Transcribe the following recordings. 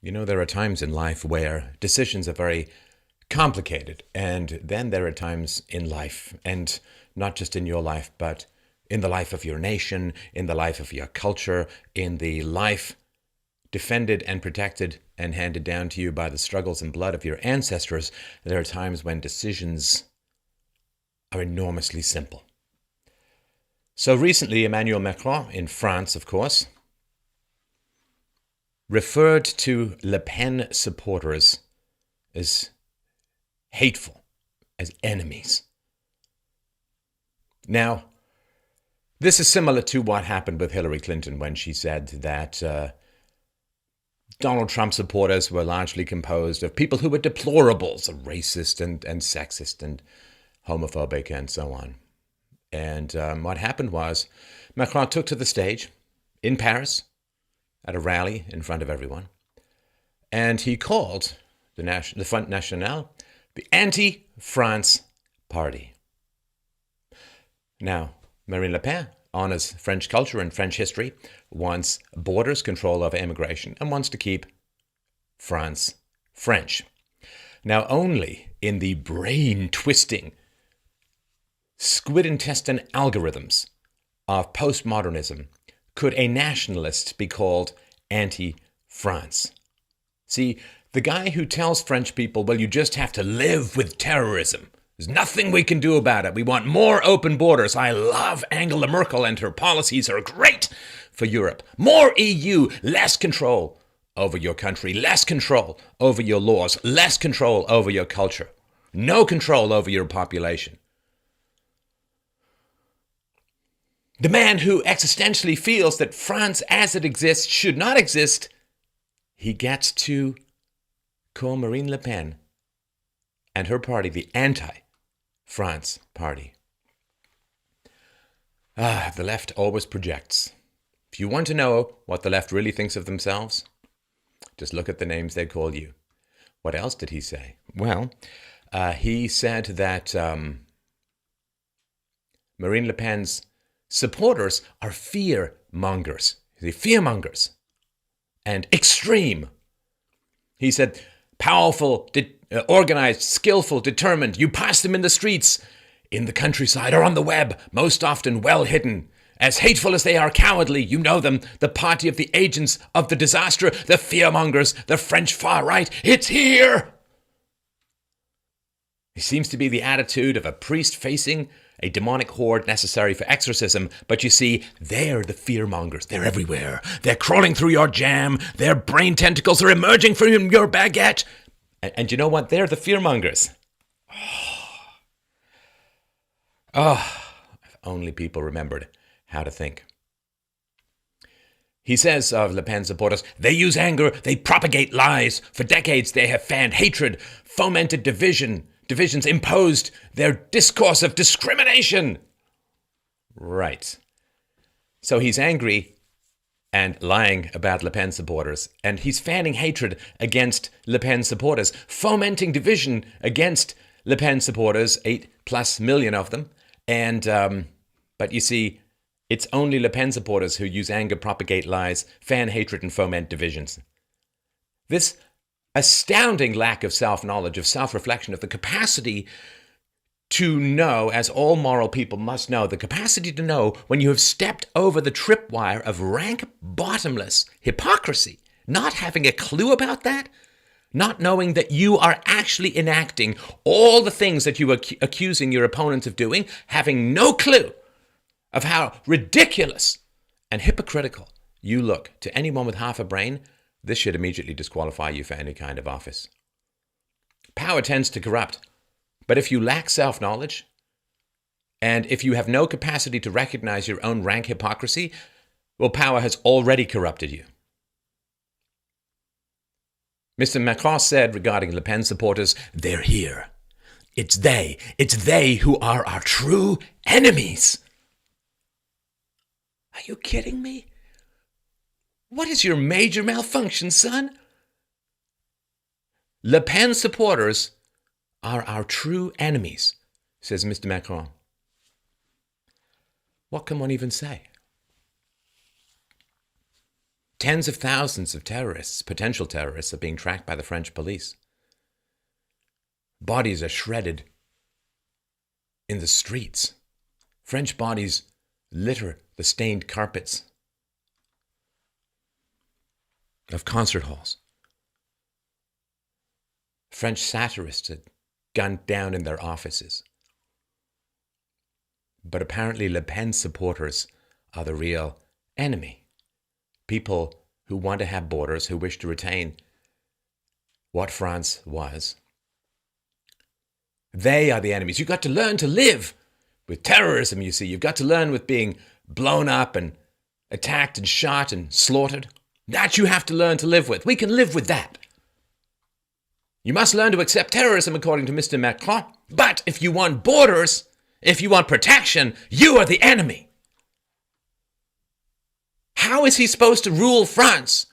You know, there are times in life where decisions are very complicated, and then there are times in life, and not just in your life, but in the life of your nation, in the life of your culture, in the life defended and protected and handed down to you by the struggles and blood of your ancestors. There are times when decisions are enormously simple. So recently, Emmanuel Macron in France, of course, referred to Le Pen supporters as hateful, as enemies. Now, this is similar to what happened with Hillary Clinton when she said that Donald Trump supporters were largely composed of people who were deplorables, racist and sexist and homophobic and so on. And what happened was Macron took to the stage in Paris at a rally in front of everyone, and he called the Front National the Anti-France Party. Now, Marine Le Pen honors French culture and French history, wants borders, control over immigration, and wants to keep France French. Now, only in the brain-twisting, squid-intestine algorithms of postmodernism could a nationalist be called anti-France. See, the guy who tells French people, well, you just have to live with terrorism. There's nothing we can do about it. We want more open borders. I love Angela Merkel and her policies are great for Europe. More EU, less control over your country, less control over your laws, less control over your culture, no control over your population. The man who existentially feels that France as it exists should not exist, he gets to call Marine Le Pen and her party the anti-France party. The left always projects. If you want to know what the left really thinks of themselves, just look at the names they call you. What else did he say? Well, he said that Marine Le Pen's supporters are fearmongers. The fearmongers. And extreme. He said, powerful, organized, skillful, determined. You pass them in the streets, in the countryside, or on the web, most often well hidden. As hateful as they are cowardly, you know them, the party of the agents of the disaster, the fearmongers, the French far right. It's here! It seems to be the attitude of a priest facing a demonic horde necessary for exorcism. But you see, they're the fearmongers. They're everywhere. They're crawling through your jam. Their brain tentacles are emerging from your baguette. And you know what? They're the fearmongers. If only people remembered how to think. He says of Le Pen supporters, they use anger, they propagate lies. For decades they have fanned hatred, fomented divisions, imposed their discourse of discrimination. Right. So he's angry and lying about Le Pen supporters, and he's fanning hatred against Le Pen supporters, fomenting division against Le Pen supporters, 8+ million of them. And but you see, it's only Le Pen supporters who use anger, propagate lies, fan hatred, and foment divisions. This astounding lack of self-knowledge, of self-reflection, of the capacity to know, as all moral people must know, the capacity to know when you have stepped over the tripwire of rank, bottomless hypocrisy, not having a clue about that, not knowing that you are actually enacting all the things that you are accusing your opponents of doing, having no clue of how ridiculous and hypocritical you look to anyone with half a brain. This should immediately disqualify you for any kind of office. Power tends to corrupt, but if you lack self-knowledge, and if you have no capacity to recognize your own rank hypocrisy, well, power has already corrupted you. Mr. Macron said regarding Le Pen supporters, they're here. It's they who are our true enemies. Are you kidding me? What is your major malfunction, son? Le Pen supporters are our true enemies, says Mr. Macron. What can one even say? Tens of thousands of terrorists, potential terrorists, are being tracked by the French police. Bodies are shredded in the streets. French bodies litter the stained carpets of concert halls. French satirists are gunned down in their offices. But apparently Le Pen supporters are the real enemy. People who want to have borders, who wish to retain what France was. They are the enemies. You've got to learn to live with terrorism, you see. You've got to learn with being blown up and attacked and shot and slaughtered. That you have to learn to live with. We can live with that. You must learn to accept terrorism, according to Mr. Macron. But if you want borders, if you want protection, you are the enemy. How is he supposed to rule France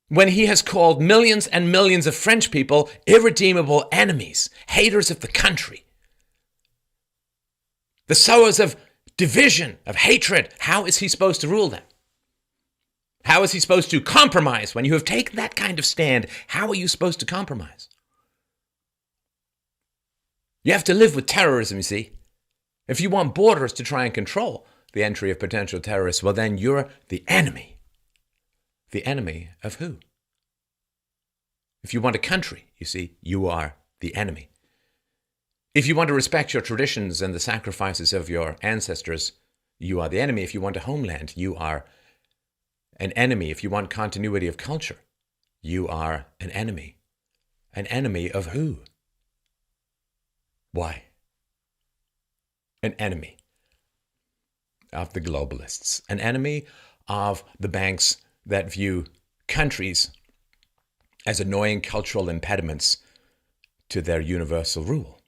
when he has called millions and millions of French people irredeemable enemies, haters of the country, the sowers of division, of hatred? How is he supposed to rule them? How is he supposed to compromise when you have taken that kind of stand? How are you supposed to compromise? You have to live with terrorism, you see. If you want borders to try and control the entry of potential terrorists, well, then you're the enemy. The enemy of who? If you want a country, you see, you are the enemy. If you want to respect your traditions and the sacrifices of your ancestors, you are the enemy. If you want a homeland, you are an enemy. If you want continuity of culture, you are an enemy. An enemy of who? Why? An enemy of the globalists. An enemy of the banks that view countries as annoying cultural impediments to their universal rule.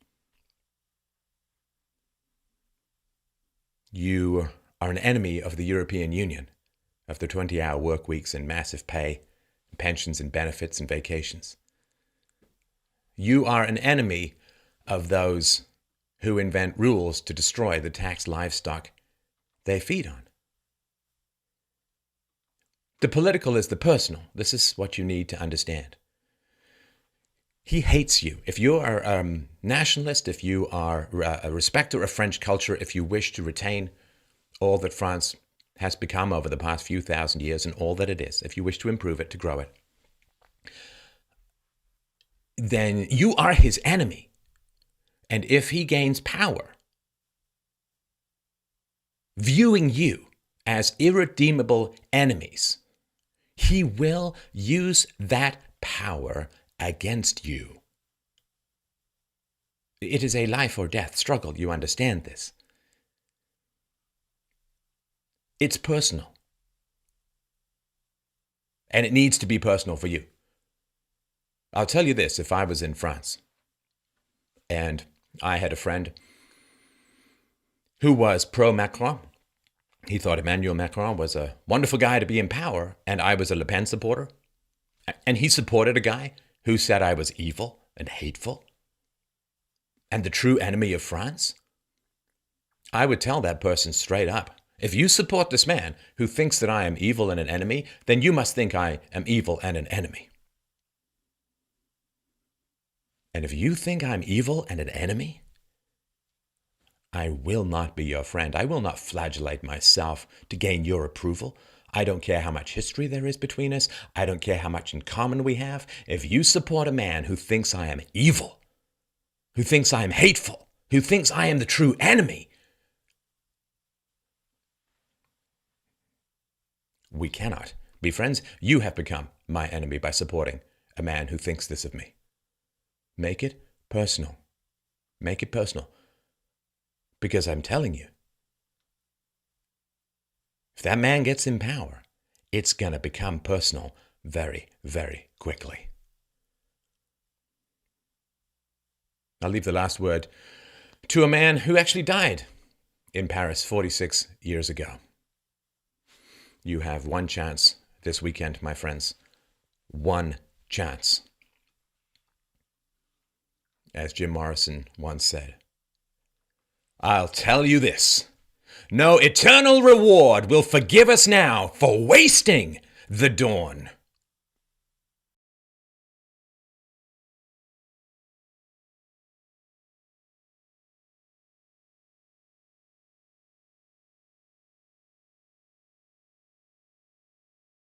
You are an enemy of the European Union, of the 20-hour work weeks and massive pay, pensions and benefits and vacations. You are an enemy of those who invent rules to destroy the taxed livestock they feed on. The political is the personal. This is what you need to understand. He hates you. If you are a nationalist, if you are a respecter of French culture, if you wish to retain all that France has become over the past few thousand years and all that it is, if you wish to improve it, to grow it, then you are his enemy. And if he gains power, viewing you as irredeemable enemies, he will use that power against you. It is a life or death struggle. You understand this. It's personal. And it needs to be personal for you. I'll tell you this, if I was in France and I had a friend who was pro-Macron, he thought Emmanuel Macron was a wonderful guy to be in power, and I was a Le Pen supporter, and he supported a guy who said I was evil and hateful and the true enemy of France, I would tell that person straight up, if you support this man who thinks that I am evil and an enemy, then you must think I am evil and an enemy. And if you think I'm evil and an enemy, I will not be your friend. I will not flagellate myself to gain your approval. I don't care how much history there is between us. I don't care how much in common we have. If you support a man who thinks I am evil, who thinks I am hateful, who thinks I am the true enemy, we cannot be friends. You have become my enemy by supporting a man who thinks this of me. Make it personal. Make it personal. Because I'm telling you, if that man gets in power, it's going to become personal very, very quickly. I'll leave the last word to a man who actually died in Paris 46 years ago. You have one chance this weekend, my friends. One chance. As Jim Morrison once said, I'll tell you this, No eternal reward will forgive us now for wasting the dawn.